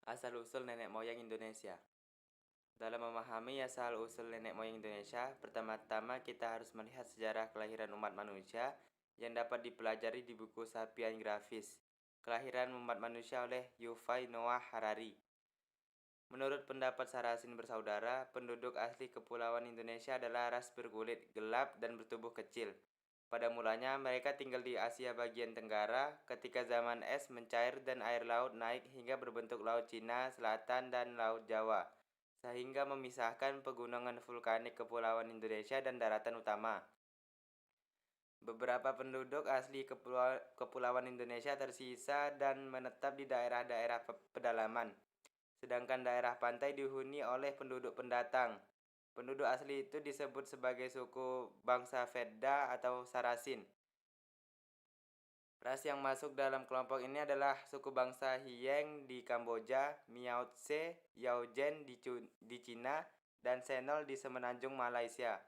Asal-usul nenek moyang Indonesia. Dalam memahami asal-usul nenek moyang Indonesia, pertama-tama kita harus melihat sejarah kelahiran umat manusia yang dapat dipelajari di buku Sapiens Grafis, Kelahiran Umat Manusia oleh Yuval Noah Harari. Menurut pendapat Sarasin bersaudara, penduduk asli Kepulauan Indonesia adalah ras berkulit gelap dan bertubuh kecil. Pada mulanya mereka tinggal di Asia bagian tenggara ketika zaman es mencair dan air laut naik hingga berbentuk Laut Cina Selatan dan Laut Jawa, sehingga memisahkan pegunungan vulkanik Kepulauan Indonesia dan daratan utama. Beberapa penduduk asli Kepulauan Indonesia tersisa dan menetap di daerah-daerah pedalaman, sedangkan daerah pantai dihuni oleh penduduk pendatang. Penduduk asli itu disebut sebagai suku bangsa Vedda atau Sarasin. Ras yang masuk dalam kelompok ini adalah suku bangsa Hyeng di Kamboja, Miao Tse, Yao Zhen di Cina, dan Senol di Semenanjung Malaysia.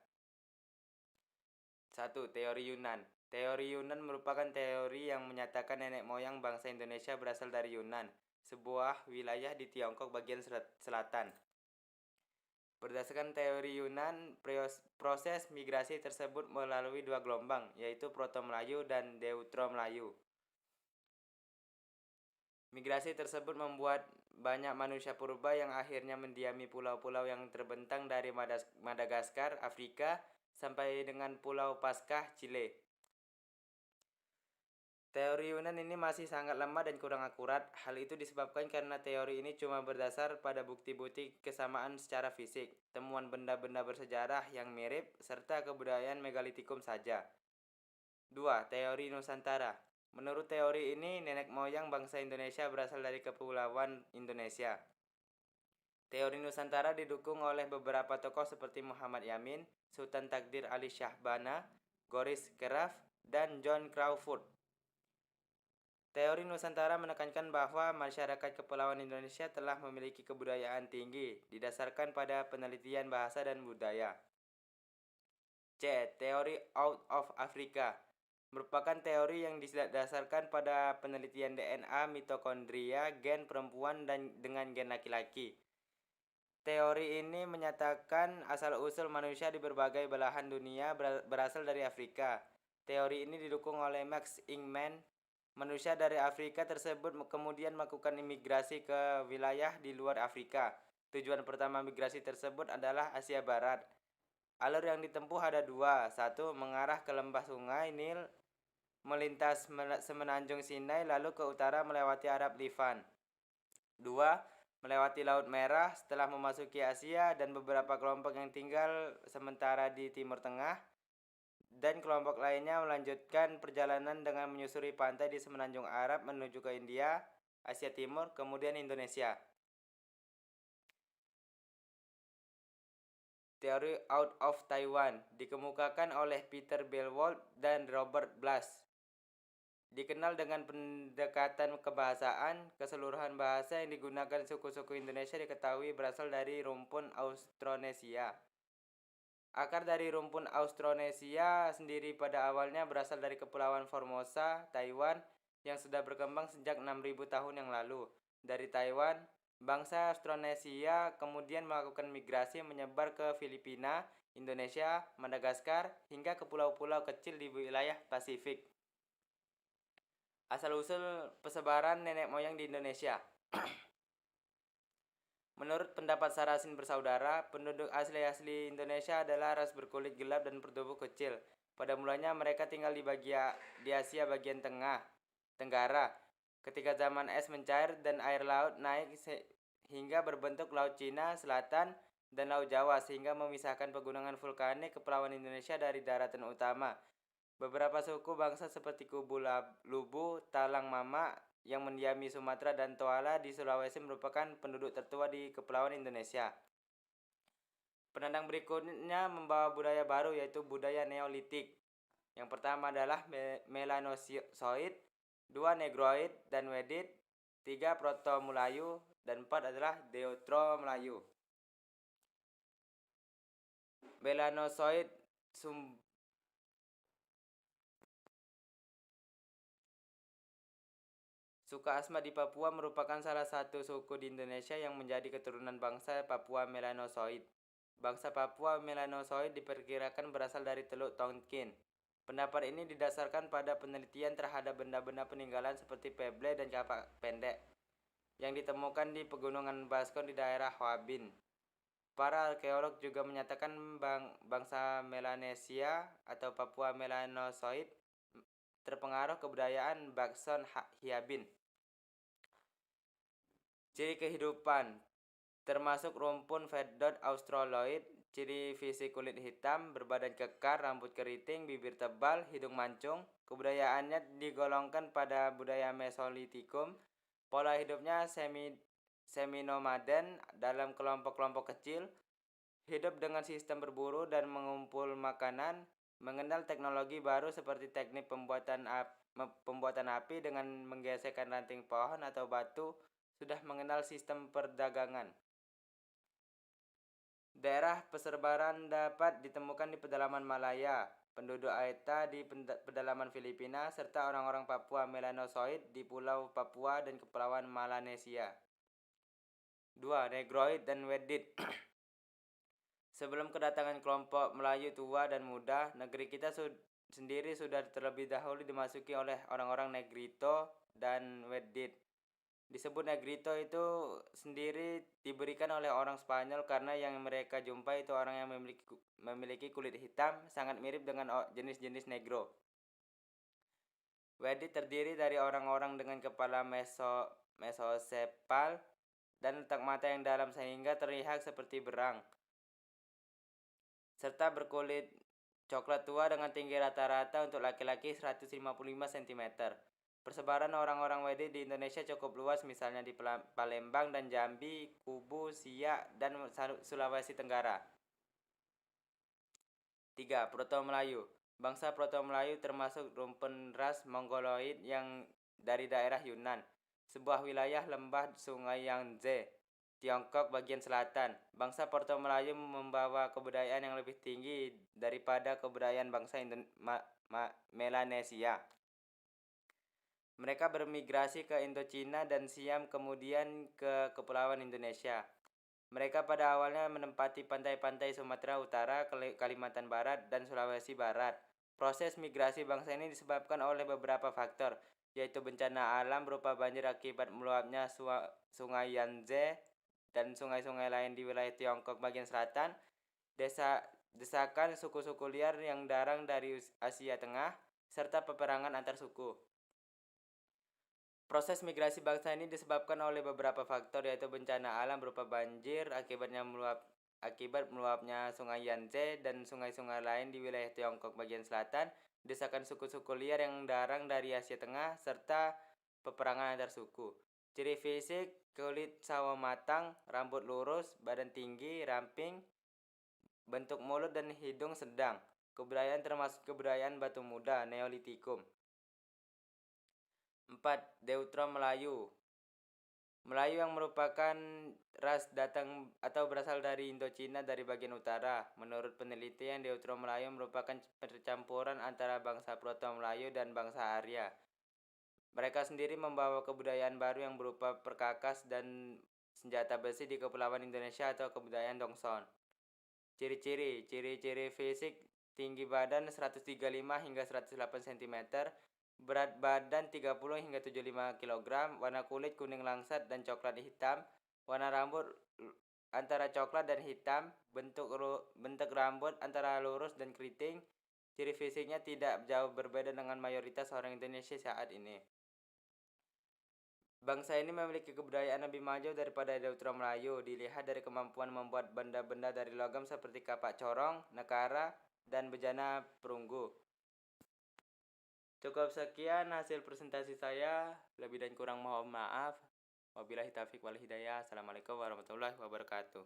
1. Teori Yunan. Teori Yunan merupakan teori yang menyatakan nenek moyang bangsa Indonesia berasal dari Yunan, sebuah wilayah di Tiongkok bagian selatan. Berdasarkan teori Yunan, proses migrasi tersebut melalui dua gelombang, yaitu Proto-Melayu dan Deutero-Melayu. Migrasi tersebut membuat banyak manusia purba yang akhirnya mendiami pulau-pulau yang terbentang dari Madagaskar, Afrika, sampai dengan Pulau Paskah, Chile. Teori Yunan ini masih sangat lemah dan kurang akurat. Hal itu disebabkan karena teori ini cuma berdasar pada bukti-bukti kesamaan secara fisik, temuan benda-benda bersejarah yang mirip, serta kebudayaan megalitikum saja. 2. Teori Nusantara. Menurut teori ini, nenek moyang bangsa Indonesia berasal dari Kepulauan Indonesia. Teori Nusantara didukung oleh beberapa tokoh seperti Muhammad Yamin, Sultan Takdir Ali Syahbana, Goris Keraf, dan John Crawford. Teori Nusantara menekankan bahwa masyarakat Kepulauan Indonesia telah memiliki kebudayaan tinggi, didasarkan pada penelitian bahasa dan budaya. C. Teori Out of Africa merupakan teori yang didasarkan pada penelitian DNA, mitokondria, gen perempuan dan dengan gen laki-laki. Teori ini menyatakan asal-usul manusia di berbagai belahan dunia berasal dari Afrika. Teori ini didukung oleh Max Ingman. Manusia dari Afrika tersebut kemudian melakukan imigrasi ke wilayah di luar Afrika. Tujuan pertama migrasi tersebut adalah Asia Barat. Alur yang ditempuh ada dua. 1. Mengarah ke lembah sungai Nil, melintas semenanjung Sinai lalu ke utara melewati Arab Livan. 2. Melewati Laut Merah setelah memasuki Asia dan beberapa kelompok yang tinggal sementara di Timur Tengah, dan kelompok lainnya melanjutkan perjalanan dengan menyusuri pantai di Semenanjung Arab menuju ke India, Asia Timur, kemudian Indonesia. Teori Out of Taiwan dikemukakan oleh Peter Bellwold dan Robert Blas. Dikenal dengan pendekatan kebahasaan, keseluruhan bahasa yang digunakan suku-suku Indonesia diketahui berasal dari rumpun Austronesia. Akar dari rumpun Austronesia sendiri pada awalnya berasal dari Kepulauan Formosa, Taiwan, yang sudah berkembang sejak 6.000 tahun yang lalu. Dari Taiwan, bangsa Austronesia kemudian melakukan migrasi menyebar ke Filipina, Indonesia, Madagaskar, hingga ke pulau-pulau kecil di wilayah Pasifik. Asal-usul persebaran nenek moyang di Indonesia. Menurut pendapat Sarasin bersaudara, penduduk asli Indonesia adalah ras berkulit gelap dan bertubuh kecil. Pada mulanya mereka tinggal di Asia bagian tenggara. Ketika zaman es mencair dan air laut naik hingga berbentuk Laut Cina Selatan dan Laut Jawa, sehingga memisahkan pegunungan vulkanik Kepulauan Indonesia dari daratan utama. Beberapa suku bangsa seperti Kubu Lubu, Talang Mama yang mendiami Sumatera dan Toala di Sulawesi merupakan penduduk tertua di Kepulauan Indonesia. Penandang berikutnya membawa budaya baru, yaitu budaya Neolitik. Yang pertama adalah Melanozoid, 2 Negroid dan Wedit, 3 Proto-Melayu, dan 4 adalah Deutero-Melayu. Melanozoid Suku Asmat di Papua merupakan salah satu suku di Indonesia yang menjadi keturunan bangsa Papua Melanosoid. Bangsa Papua Melanosoid diperkirakan berasal dari Teluk Tonkin. Pendapat ini didasarkan pada penelitian terhadap benda-benda peninggalan seperti pebble dan kapak pendek yang ditemukan di pegunungan Baskon di daerah Hwabin. Para arkeolog juga menyatakan bangsa Melanesia atau Papua Melanosoid terpengaruh kebudayaan Bakson Hyabin. Ciri kehidupan termasuk rumpun Verdot australoid, ciri fisik kulit hitam, berbadan kekar, rambut keriting, bibir tebal, hidung mancung. Kebudayaannya digolongkan pada budaya Mesolitikum. Pola hidupnya seminomaden dalam kelompok-kelompok kecil, hidup dengan sistem berburu dan mengumpul makanan, mengenal teknologi baru seperti teknik pembuatan api dengan menggesekkan ranting pohon atau batu, sudah mengenal sistem perdagangan. Daerah persebaran dapat ditemukan di pedalaman Malaya, penduduk Aeta di pedalaman Filipina, serta orang-orang Papua Melanosoid di Pulau Papua dan Kepulauan Melanesia. 2. Negroid dan Wedit. Sebelum kedatangan kelompok Melayu tua dan muda, negeri kita sendiri sudah terlebih dahulu dimasuki oleh orang-orang Negrito dan Wedit. Disebut Negrito itu sendiri diberikan oleh orang Spanyol karena yang mereka jumpai itu orang yang memiliki kulit hitam, sangat mirip dengan jenis-jenis Negro. Wedit terdiri dari orang-orang dengan kepala mesosepal dan letak mata yang dalam sehingga terlihat seperti berang, serta berkulit coklat tua dengan tinggi rata-rata untuk laki-laki 155 cm. Persebaran orang-orang Wedit di Indonesia cukup luas, misalnya di Palembang dan Jambi, Kubu, Siak, dan Sulawesi Tenggara. 3. Proto-Melayu. Bangsa Proto-Melayu termasuk rumpun ras Mongoloid yang dari daerah Yunan, sebuah wilayah lembah Sungai Yangtze, Tiongkok bagian selatan. Bangsa Proto-Melayu membawa kebudayaan yang lebih tinggi daripada kebudayaan bangsa Melanesia. Mereka bermigrasi ke Indochina dan Siam, kemudian ke Kepulauan Indonesia. Mereka pada awalnya menempati pantai-pantai Sumatera Utara, Kalimantan Barat, dan Sulawesi Barat. Proses migrasi bangsa ini disebabkan oleh beberapa faktor, yaitu bencana alam berupa banjir akibat meluapnya Sungai Yangtze dan sungai-sungai lain di wilayah Tiongkok bagian selatan, desakan suku-suku liar yang datang dari Asia Tengah, serta peperangan antar suku. Proses migrasi bangsa ini disebabkan oleh beberapa faktor, yaitu bencana alam berupa banjir akibat meluapnya Sungai Yangtze dan sungai-sungai lain di wilayah Tiongkok bagian selatan, desakan suku-suku liar yang datang dari Asia Tengah, serta peperangan antar suku. Ciri fisik: kulit sawo matang, rambut lurus, badan tinggi, ramping, bentuk mulut dan hidung sedang. Kebudayaan termasuk kebudayaan batu muda, Neolitikum. 4. Deutero Melayu. Melayu yang merupakan ras datang atau berasal dari Indochina dari bagian utara. Menurut penelitian, Deutero Melayu merupakan percampuran antara bangsa Proto-Melayu dan bangsa Arya. Mereka sendiri membawa kebudayaan baru yang berupa perkakas dan senjata besi di Kepulauan Indonesia atau kebudayaan Dongson. Ciri-ciri fisik: tinggi badan 135 hingga 108 cm, berat badan 30 hingga 75 kg, warna kulit kuning langsat dan coklat hitam, warna rambut antara coklat dan hitam, bentuk rambut antara lurus dan keriting. Ciri fisiknya tidak jauh berbeda dengan mayoritas orang Indonesia saat ini. Bangsa ini memiliki kebudayaan lebih maju daripada Deutero Melayu, dilihat dari kemampuan membuat benda-benda dari logam seperti kapak corong, nekara, dan bejana perunggu. Cukup sekian hasil presentasi saya, lebih dan kurang mohon maaf. Wabillahi taufiq wal hidayah. Assalamualaikum warahmatullahi wabarakatuh.